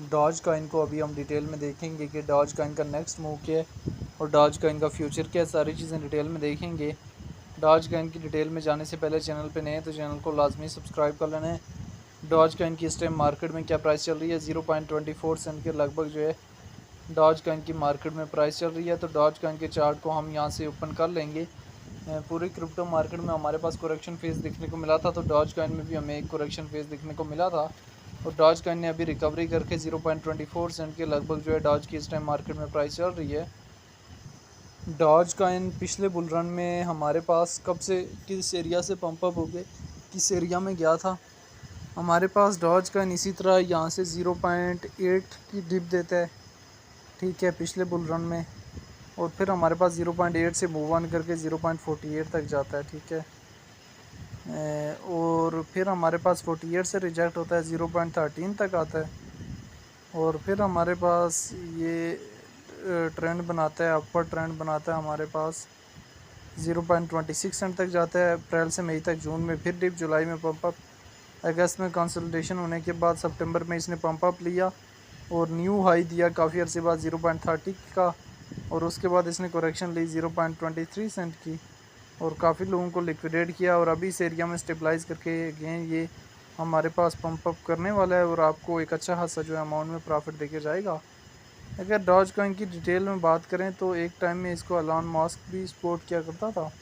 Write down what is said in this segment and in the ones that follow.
Doge coin को अभी हम डिटेल में देखेंगे कि डॉज कॉइन का नेक्स्ट मूव क्या है और डॉज कॉइन का फ्यूचर क्या है, सारी चीज़ें डिटेल में देखेंगे। डॉज कॉइन की डिटेल में जाने से पहले चैनल पे नए हैं तो चैनल को लाजमी सब्सक्राइब कर लेना है। डॉज कॉइन की इस टाइम मार्केट में क्या प्राइस चल रही है, 0.24 सेंट के लगभग जो है डॉज कॉइन की मार्केट में प्राइस चल रही है। तो डॉज कॉइन के चार्ट को हम यहाँ से ओपन कर लेंगे। पूरी क्रिप्टो मार्केट में हमारे पास करेक्शन फेज देखने को मिला था, तो डॉज कॉइन में भी हमें एक करेक्शन फेज देखने को मिला था और डॉज कॉइन ने अभी रिकवरी करके 0.24 सेंट के लगभग जो है डॉज की इस टाइम मार्केट में प्राइस चल रही है। डॉज कॉइन पिछले बुल रन में हमारे पास कब से किस एरिया से पंप अप हो गए, किस एरिया में गया था, हमारे पास डॉज कॉइन इसी तरह यहाँ से 0.8 की डिप देता है, ठीक है, पिछले बुल रन में। और फिर हमारे पास 0.8 से मूव ऑन करके 0.48 तक जाता है, ठीक है। और फिर हमारे पास 48 से रिजेक्ट होता है, 0.13 तक आता है और फिर हमारे पास ये ट्रेंड बनाता है, अपर ट्रेंड बनाता है, हमारे पास 0.26 सेंट तक जाता है अप्रैल से मई तक। जून में फिर डिप, जुलाई में पंप अप, अगस्त में कंसल्टेशन होने के बाद सितंबर में इसने पंप अप लिया और न्यू हाई दिया काफ़ी अर्से बाद 0.30 का और उसके बाद इसने करेक्शन ली 0.23 सेंट की और काफ़ी लोगों को लिक्विडेट किया और अभी इस एरिया में स्टेबलाइज करके अगेन ये हमारे पास पंप अप करने वाला है और आपको एक अच्छा खासा जो है अमाउंट में प्रॉफिट देके जाएगा। अगर डॉज कॉइन की डिटेल में बात करें तो एक टाइम में इसको एलन मस्क भी सपोर्ट किया करता था।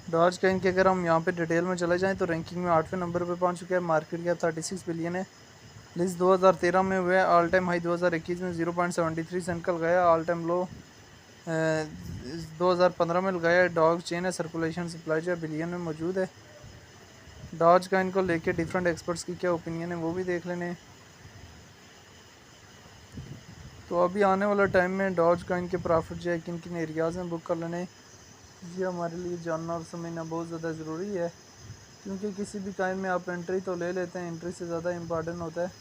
डॉज कॉइन की अगर हम यहाँ पे डिटेल में चले जाएं तो रैंकिंग में 8वें नंबर पे पहुँच चुका है, मार्केट कैप 36 बिलियन है। लिस्ट 2013 में हुआ है, ऑल टाइम हाई 2021 में 0.73 सेंट का लगाया, ऑल टाइम लो 2015 में लगाया। डॉग चेन है, सर्कुलेशन सप्लाई जो है बिलियन में मौजूद है। डॉज कॉइन को लेके डिफरेंट एक्सपर्ट्स की क्या ओपिनियन है वो भी देख लेने। तो अभी आने वाला टाइम में डॉज कॉइन के प्रॉफिट जो है किन किन एरियाज़ में बुक कर लेने, ये हमारे लिए जानना और समझना बहुत ज़्यादा ज़रूरी है, क्योंकि किसी भी कॉइन में आप एंट्री तो ले लेते हैं, एंट्री से ज़्यादा इंपॉर्टेंट होता है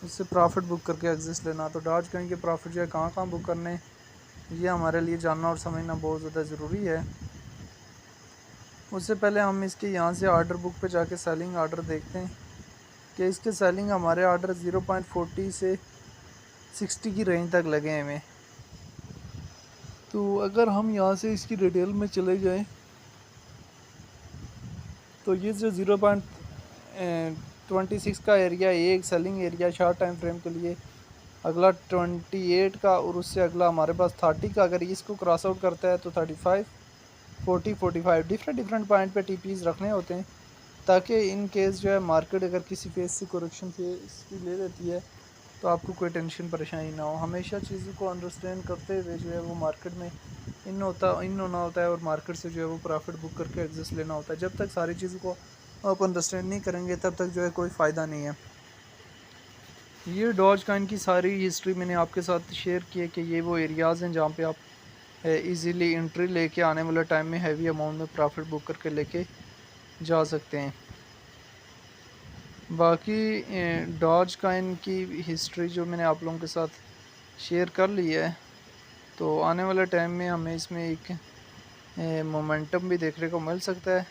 उससे प्रॉफिट बुक करके एग्जिस्ट लेना। तो डॉज कॉइन के प्रॉफिट जो है कहाँ कहाँ बुक करने, ये हमारे लिए जानना और समझना बहुत ज़्यादा ज़रूरी है। उससे पहले हम इसके यहाँ से आर्डर बुक पे जाके सेलिंग आर्डर देखते हैं कि इसके सेलिंग हमारे आर्डर 0.40 से 60 की रेंज तक लगे हैं हमें। तो अगर हम यहाँ से इसकी डिटेल में चले जाएं तो ये जो 0.26 का एरिया एक selling area short time frame के लिए, अगला 28 का और उससे अगला हमारे पास 30 का, अगर इसको क्रॉस आउट करता है तो 35, 40, 45 डिफरेंट पॉइंट पे टीपीज रखने होते हैं ताकि इन केस जो है मार्केट अगर किसी फेस से करेक्शन फेस भी ले लेती है तो आपको कोई टेंशन परेशानी ना हो। हमेशा चीज़ों को अंडरस्टैंड करते हुए जो है वो मार्केट में इन होना होता है और मार्केट से जो है वो प्रॉफिट बुक करके एग्जिस्ट लेना होता है। जब तक सारी चीज़ों को आप अंडरस्टैंड नहीं करेंगे तब तक जो है कोई फ़ायदा नहीं है। ये डॉज कॉइन की सारी हिस्ट्री मैंने आपके साथ शेयर की है कि ये वो एरियाज़ हैं जहाँ पे आप इजीली एंट्री लेके आने वाले टाइम में हैवी अमाउंट में प्रॉफिट बुक करके लेके जा सकते हैं। बाकी डॉज कॉइन की हिस्ट्री जो मैंने आप लोगों के साथ शेयर कर ली है, तो आने वाले टाइम में हमें इसमें एक मोमेंटम भी देखने को मिल सकता है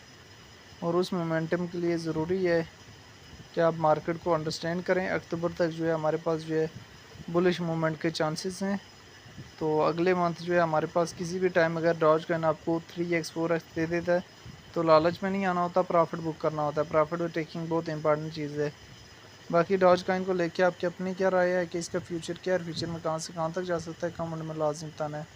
और उस मोमेंटम के लिए ज़रूरी है कि आप मार्केट को अंडरस्टैंड करें। अक्टूबर तक जो है हमारे पास जो है बुलिश मूवमेंट के चांसेस हैं। तो अगले मंथ जो है हमारे पास किसी भी टाइम अगर डॉज कॉइन आपको 3x 4x दे देता है तो लालच में नहीं आना होता, प्रॉफिट बुक करना होता है। प्रॉफिट टेकिंग बहुत इंपॉर्टेंट चीज़ है। बाकी डॉज कॉइन को लेके आपकी अपनी क्या राय है कि इसका फ्यूचर क्या है, फ्यूचर में कहाँ से कहाँ तक जा सकता है, कमेंट में लाजमी बताना है।